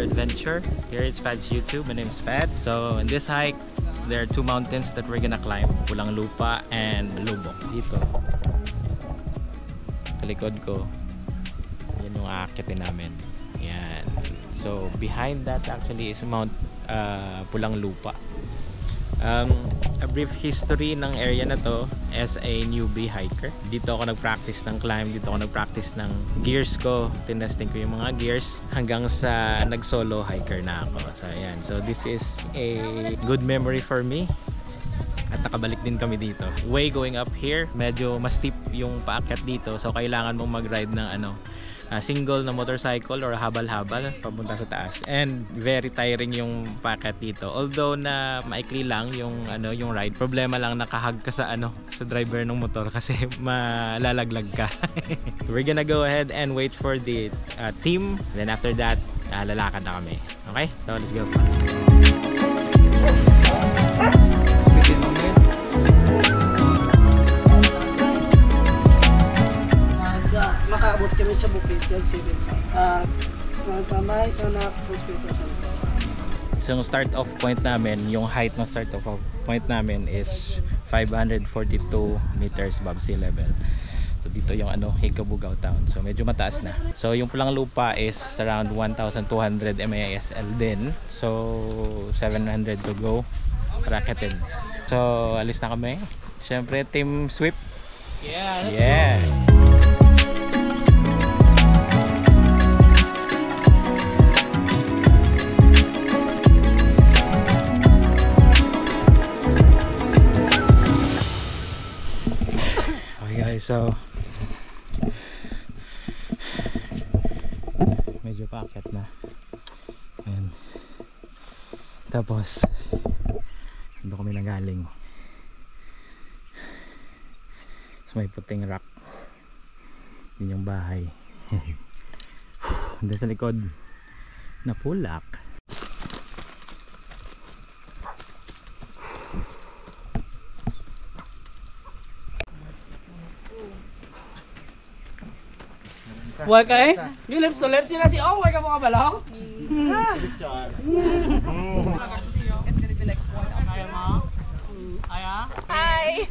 another adventure. Here is Fad's YouTube. My name is Fad. So in this hike, there are two mountains that we're gonna climb. Pulang Lupa and Lubok. Dito sa likod ko, yan yung aakitin namin. Yan. So behind that actually is Mount Pulang Lupa. A brief history ng area na to. As a newbie hiker, dito ako nag-practice ng climb, dito ako nag-practice ng gears ko, tinesting ko yung mga gears hanggang sa nag-solo hiker na ako. So ayan, so this is a good memory for me. At nakabalik din kami dito. Way going up here, medyo mas steep yung paakyat dito, so kailangan mong mag-ride ng single na motorcycle or habal-habal papunta sa taas, and very tiring yung paakyat dito. Although na maikli lang yung yung ride, problema lang nakahag ka sa sa driver ng motor kasi malalaglag ka. We're gonna go ahead and wait for the team, then after that lalakad na kami. Okay, so let's go. Makaabot kami sa bukid, yung 7 sa May, sa Anak, sa Espiritu Santo. So yung start off point namin, yung height ng start off point namin is 542 meters above sea level. So dito yung Higabugao town. So medyo mataas na. So yung Pulang Lupa is around 1,200 MASL din. So 700 to go. Racketed. So alis na kami. Siyempre team sweep. Yeah, let's go. So medyo paakyat na. Ayan. Tapos doon kami nanggaling sa may puting rock. Yun yung bahay. Doon sa likod na pulak. Huwag ka eh? Yung lips to lips yun na si Oh, huwag ka mga balong? It's gonna be like one after mo. Aya? Hi!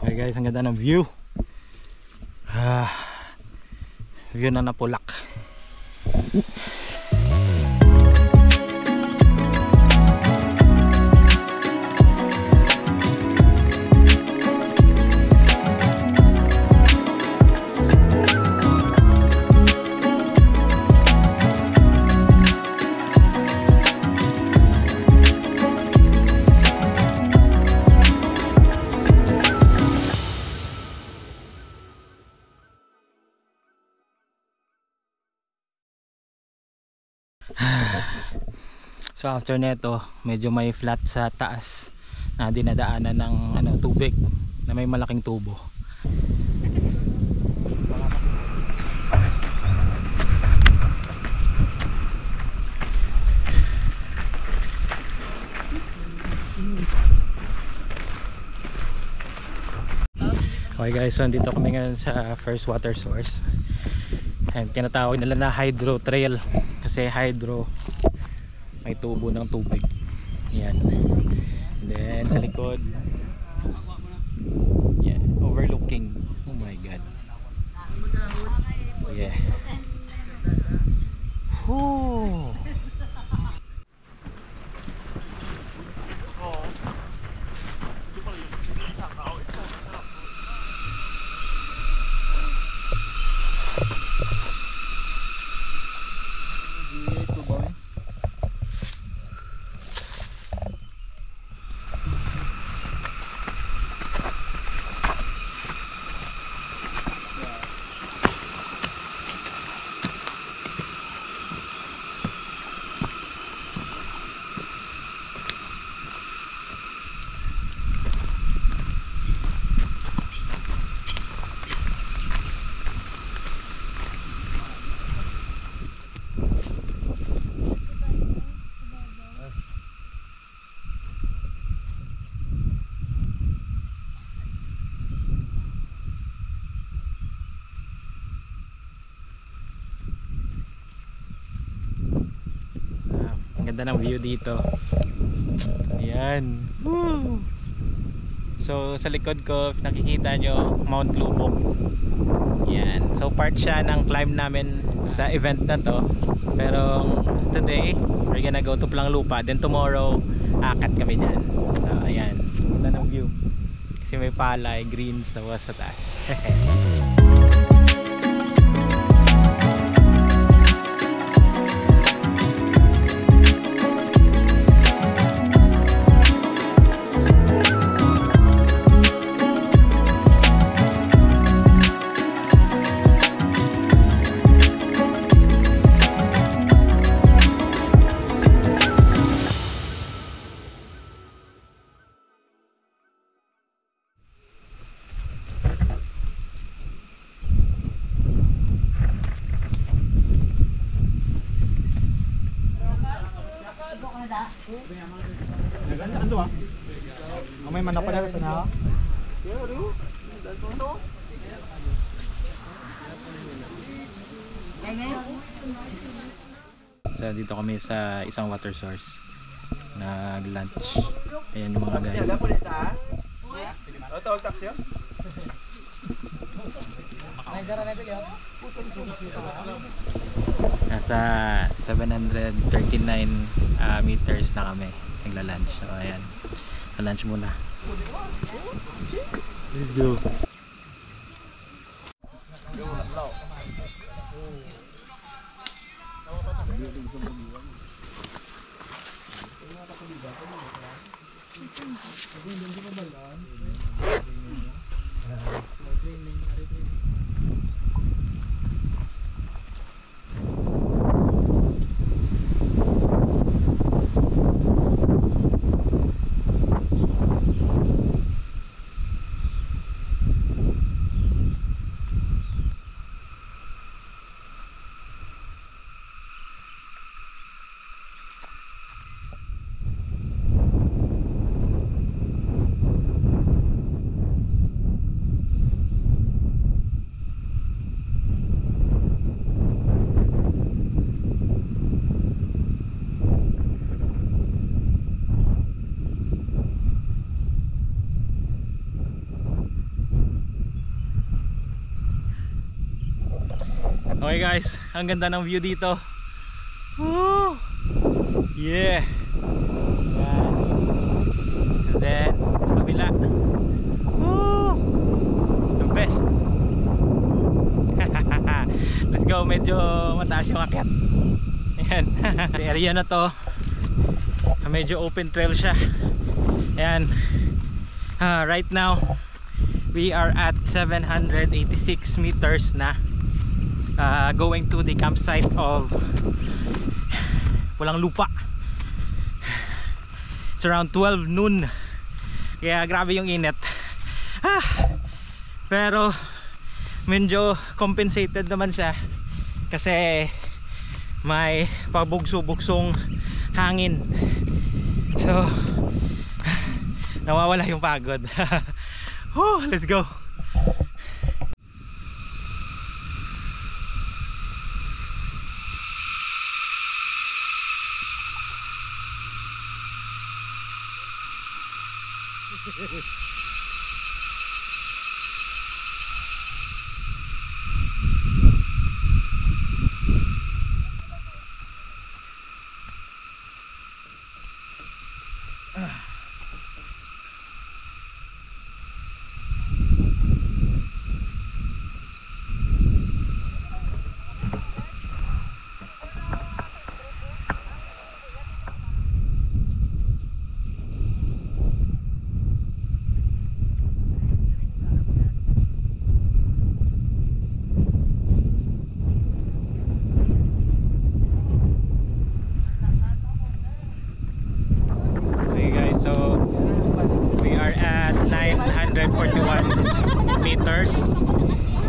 Okay guys, ang ganda ng view. View na napulak. So after neto, medyo may flat sa taas na dinadaanan ng tubig na may malaking tubo. Okay guys, so dito kami ngayon sa first water source. And tinatawag nila na hydro trail kasi hydro, may tubo ng tubig. Yan. And then sa likod, yeah, overlooking. Oh my god. Yeah. Whew. Ganda ng view dito. Ayan. Woo! So sa likod ko nakikita nyo Mount Lubog. Yan. So part siya ng climb namin sa event na to. Pero today we're gonna go to Pulang-Lupa. Then tomorrow akat kami dyan. So ayan. Ganda ng view. Kasi may palay, greens na sa taas. May manok pala sa na. So dito kami sa isang water source. Nag-lunch. Ayan yung mga guys. Nasa 739 meters na kami nagla-lunch. So ayan. Lunch muna. Let's go. Okay guys, ang ganda ng view dito. Woo! Yeah. Yan. And then sa kabila. Woo! The best. Let's go, medyo mataas yung akyat. Ayan. The area na to, medyo open trail siya. Ayan. Right now we are at 786 meters na. Going to the campsite of Pulang-Lupa. It's around 12 noon. Kaya grabe yung init. Pero medyo compensated naman siya kasi may pabugso-bugsong hangin. So nawawala yung pagod. Let's go.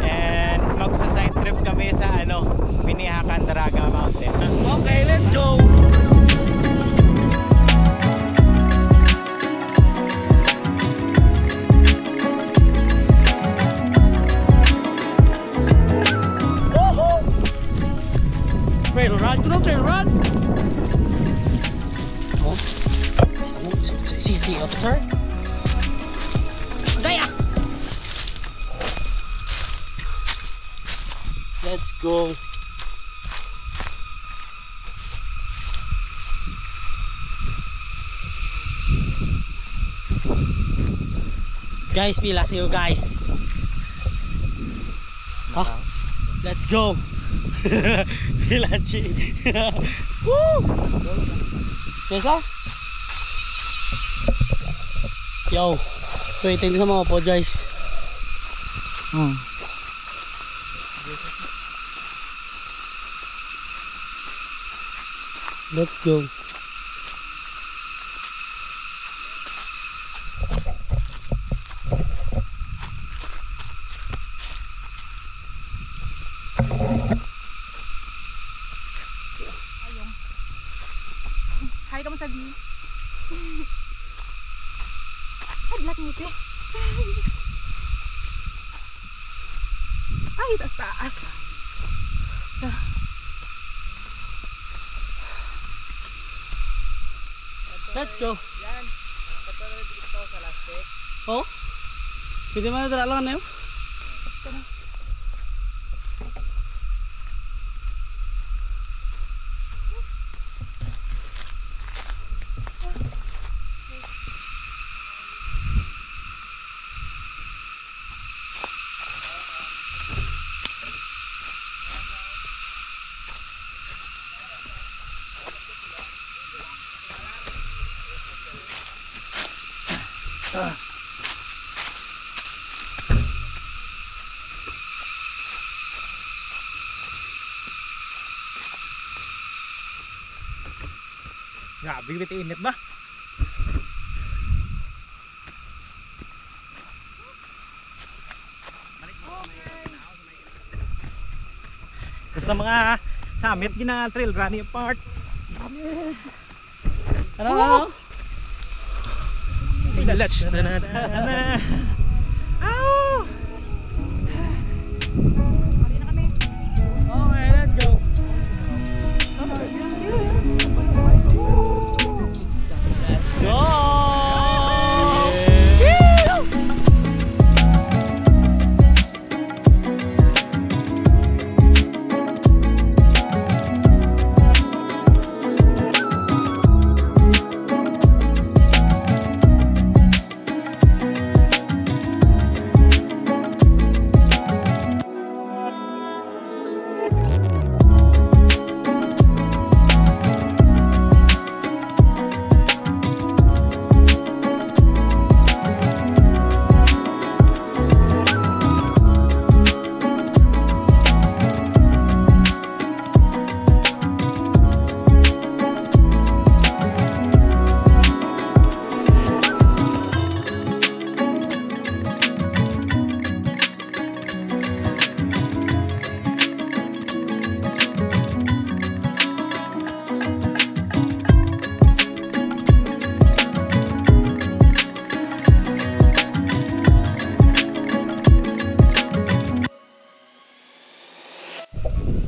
And magsa-side trip kami sa Binihakan Daraga Mountain. Okay, let's go. Trail run, trail run. City officer. Gaya! Let's go. Guys, pila sa'yo guys. Oh, let's go. Pila chi. Woo! Yes, yo, waiting sa mga po guys. Let's go. Hai kamu sabi. Ay, belat mo sih. Ay, taas-taas. Let's go. Yan. Katulad dito sa lastik. Oh? Pwede mo na dala lang na yun? Grabe, bit init ba? Basta mga summit gina trail running part. Ano? Let's Ow! Mari na kami. Okay, let's go. Let's go.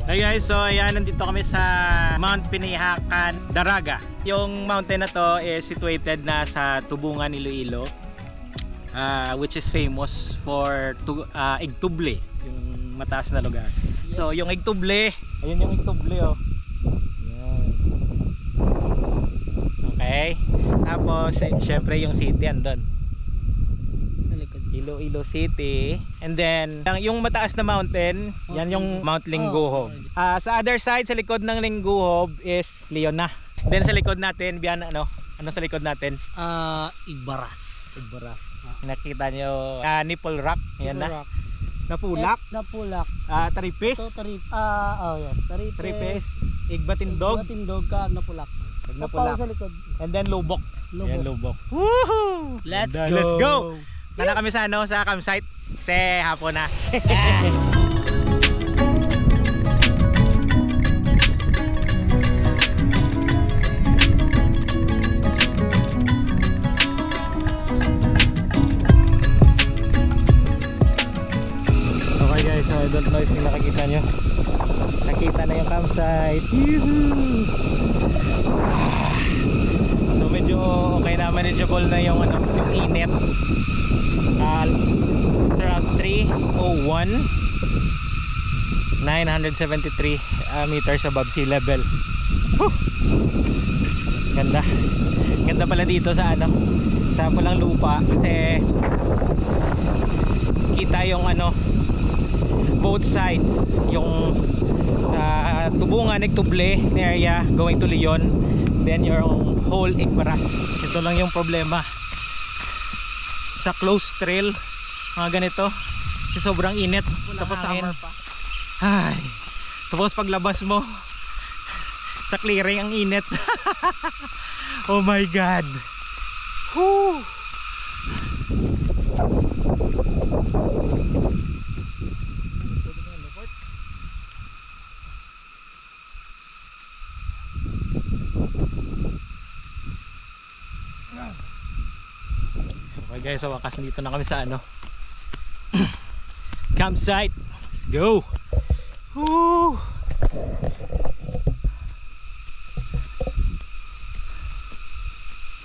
Hey guys, so ayan, nandito kami sa Mount Pinihakan, Daraga. Yung mountain na to is situated na sa Tubungan, Iloilo, which is famous for Igtuble, yung mataas na lugar. So yung Igtuble, ayun yung Igtuble oh. Ayan. Okay. Tapos syempre yung city andun. Iloilo City. And then yung mataas na mountain, yan yung Mount Lingguhob. Sa other side, sa likod ng Lingguhob is Leona. Then sa likod natin, biyan ano sa likod natin? Igbaras. Nakita nyo Nipple Rock. Yan na. Napulak. Napulak. Taripis. Ito yes. Tripis. Igbatindog. Igbatindog ka Napulak. Napulak. Sa likod. And then Lubok. Yan, Lubok. Woohoo! Let's go. Let's go. Tara kami sa sa campsite kasi hapon na. Okay guys, so I don't know if nakikita nyo. Nakita na yung campsite. So medyo okay na, manageable na yung ano, yung init. It's around 301, 973 meters above sea level. Whew! Ganda. Ganda pala dito sa ano, sa Pulang Lupa kasi kita yung ano, both sides, yung Tubungan, Nagtuble area going to Leon, then yung whole Igbaras. Ito lang yung problema sa close trail, mga ganito, kasi sobrang init. Tapos summer pa. Ay, tapos paglabas mo sa clearing ang init. Oh my god. Whew. Okay guys, so wakas dito na kami sa ano campsite. Let's go. Woo!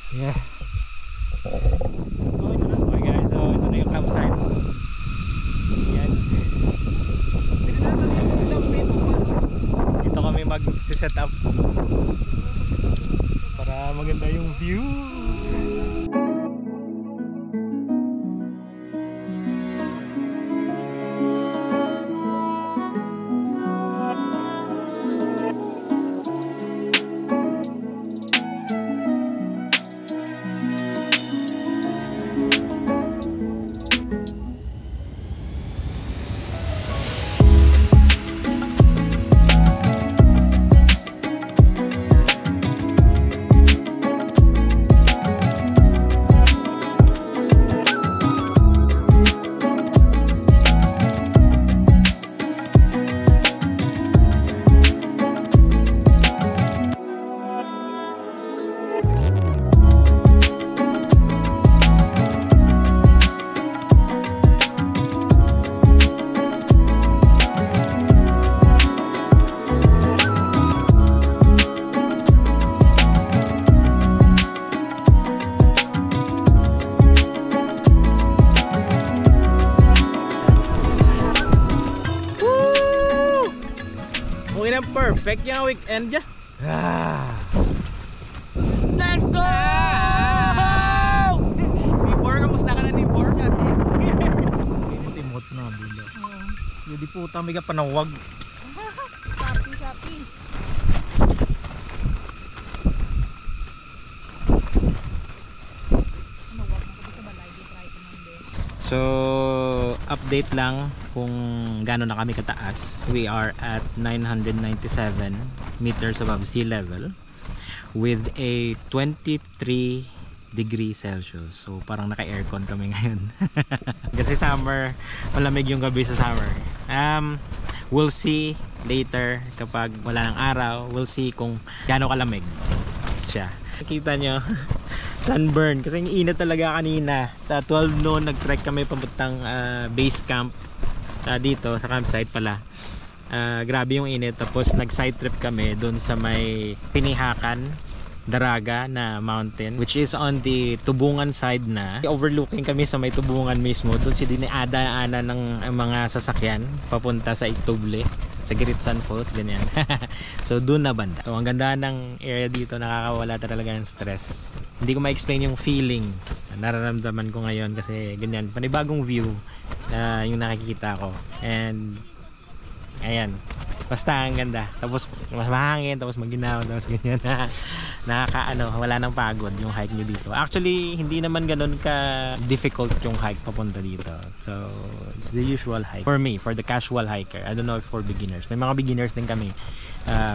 Yeah. Okay guys, so ito na yung campsite. Yan. Dito kami mag-set up para maganda yung view. Perfect yung weekend ya. Let's go! Nibor, kamusta ka na Nibor? Timot na bilo. Hindi puta may ka panawag. Sapi. So, update lang kung gaano na kami kataas. We are at 997 meters above sea level with a 23 degrees Celsius. So, parang naka-aircon kami ngayon. Kasi summer, malamig yung gabi sa summer. We'll see later kapag wala ng araw. We'll see kung gaano kalamig siya. Nakita nyo, sunburn kasi yung init talaga kanina. Sa 12 noon nag-trek kami papuntang base camp dito sa campsite pala. Grabe yung init, tapos nag-side trip kami doon sa may Pinihakan Daraga na mountain, which is on the Tubungan side na. Overlooking kami sa may Tubungan mismo. Doon si diniada-ana ng mga sasakyan papunta sa Ituble, sa Giritsan Falls, ganyan. So doon na banda. So ang ganda ng area dito, nakakawala talaga ng stress. Hindi ko ma-explain yung feeling na nararamdaman ko ngayon kasi ganyan, panibagong view na yung nakikita ko. And ayan, basta ang ganda. Tapos mas mahangin, tapos maginaw, tapos ganyan. Nakakaano, wala nang pagod yung hike nyo dito. Actually, hindi naman ganun ka difficult yung hike papunta dito. So, it's the usual hike. For me, for the casual hiker. I don't know if for beginners. May mga beginners din kami.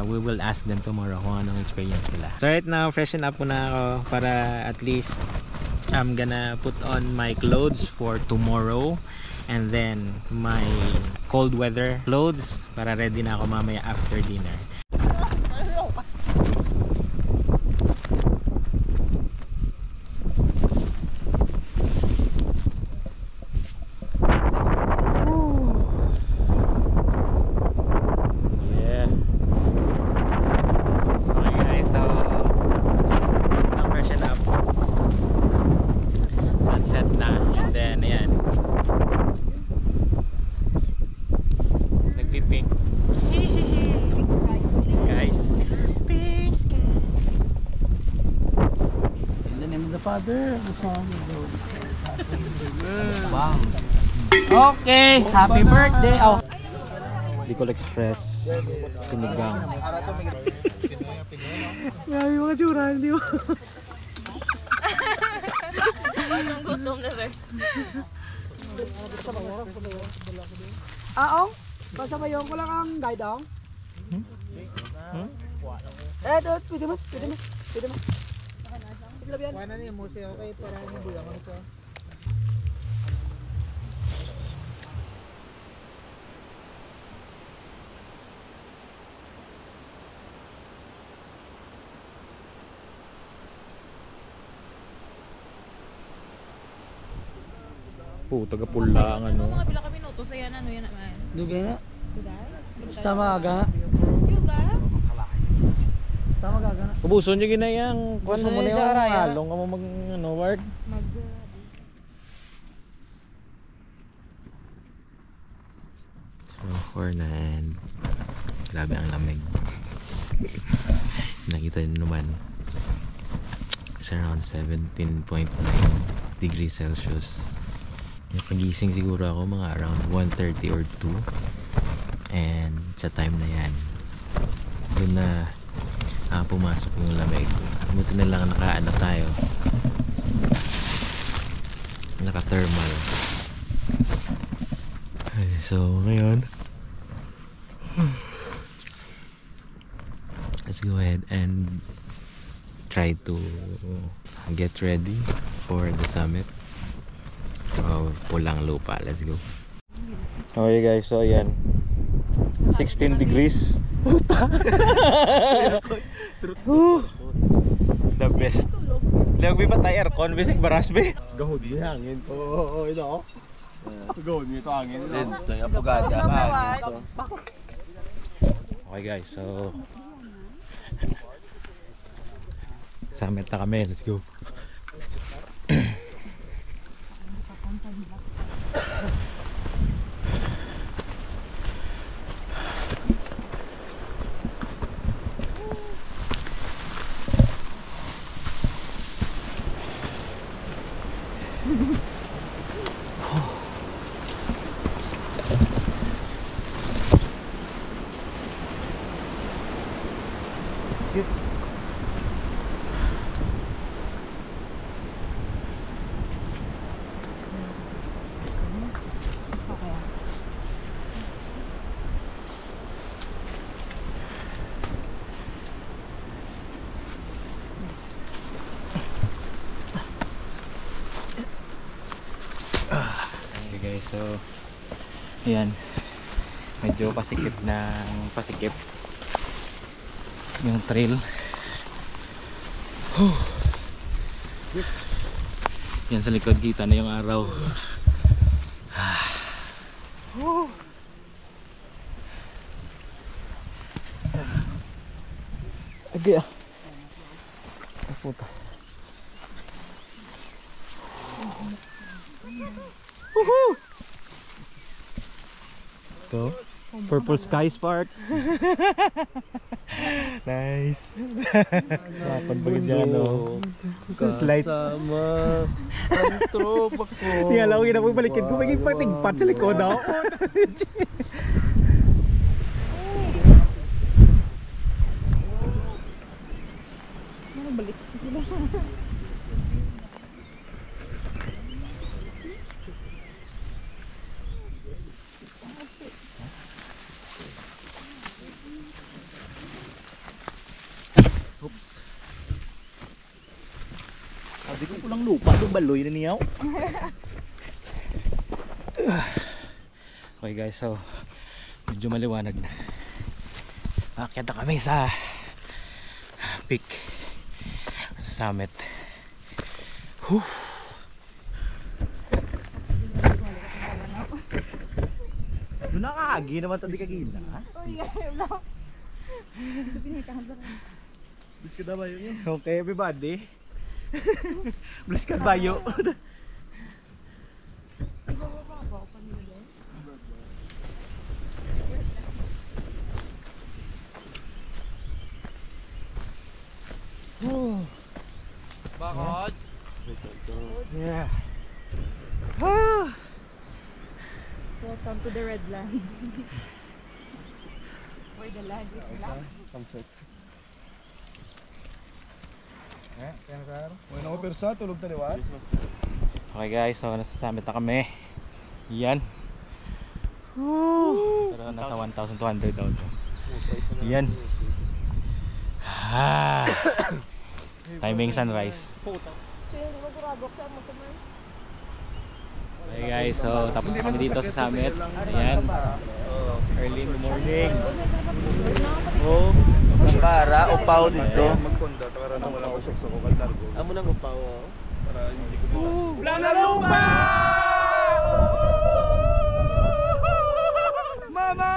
We will ask them tomorrow kung anong experience nila. So right now, freshen up muna ako para at least I'm gonna put on my clothes for tomorrow. And then my cold weather clothes para ready na ako mamaya after dinner. Yeah. Okay guys, so I'm freshen up. father. Okay, happy birthday. Oh. Bicol Express. Sinigang. Grabe mga tsura, hindi mo. Gutom na sir. Aong, pasabayon ko lang ang guide ang. Doon, pwede mo. Kuha na niya mo siya, okay, para hindi bulang ako siya. Taga pula ang ano. Mga pila kami minuto sa yan, ano yan naman. Dugay na. Basta maaga. Yuga? Basta magaga na. Kubuson nyo ginayang. Kuhan mo muna Sa yung araya. halong ka mo mag ano, word. So, for na and grabe ang lamig. Nakita nyo naman. It's around 17.9 degrees Celsius. Napagising siguro ako mga around 1:30 or 2. And sa time na yan, doon na pumasok yung lamig. Buti na lang naka-ano tayo. Naka-thermal. So ngayon, let's go ahead and try to get ready for the summit of Pulang Lupa. Let's go. Okay guys, so ayan, 16 degrees. The best. Lagi pa tayo aircon, bisig barasbe. Gahod yung hangin to. Oo, ito. Gahod nito hangin. Ito yung pagkasya ka. Okay guys, so summit na kami, let's go. Okay guys, so ayan, medyo pasikip yung trail. Yan sa likod, kita na yung araw. Agay ah. Puta. Ito, Purple Sky Spark. Nice. Pagpagod niya ano. Slides. Kasama ang tropa ko. Tingala ko yun ako balikin ko. Maging patigpat sa likod ako. Sabi ko Pulang Lupa, baloy na niyaw. Okay guys, so medyo maliwanag na. Aakyat na kami sa peak, sa summit. Doon nakakagi naman tabi kagina. Bless ka na ba yun? Okay everybody. Bless ka ba yun? Bakod? Yeah. Welcome to the Red Land. Where the land is black. Bueno, ako persa, tulog taliwan. Okay guys, so nasa summit na kami. Yan. Woo! Pero nasa 1,200 daw to. Yan. Timing sunrise. Okay guys, so tapos na kami dito sa summit. Ayan. Early in the morning. Oh, para upaw dito. Magkonda, para na wala ko sa kokal largo. Amo nang upaw. Para hindi ko bukas. Plana lupa! Mama!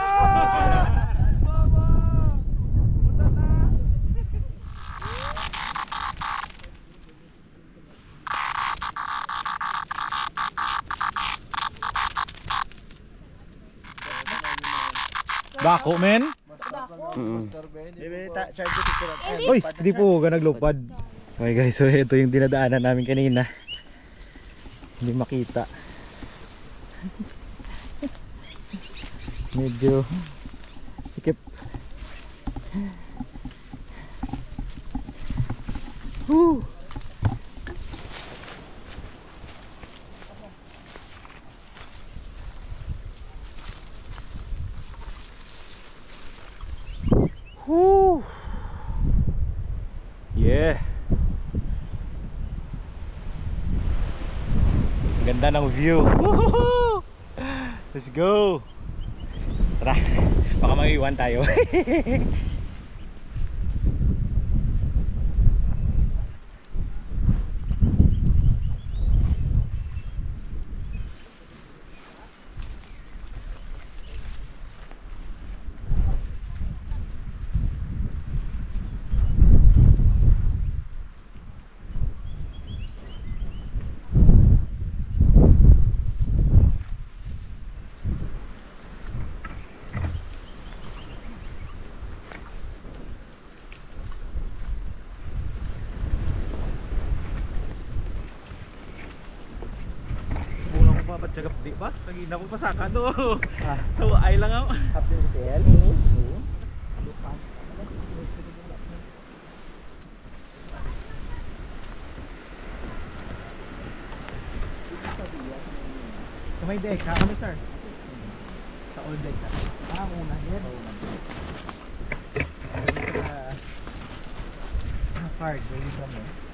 Dako men? Uy, hindi po ka naglupad. Okay guys, so ito yung dinadaanan namin kanina. Hindi makita. Medyo sikip. Woo! Woo! Yeah. Ganda ng view. Woohoo! Let's go. Tara. Baka maiwan tayo. Tsagap di ba? Nagina ko pasaka do. So ay lang ako. Sa may deck, kami sir. Sa old deck. Una din. Card, ready kami.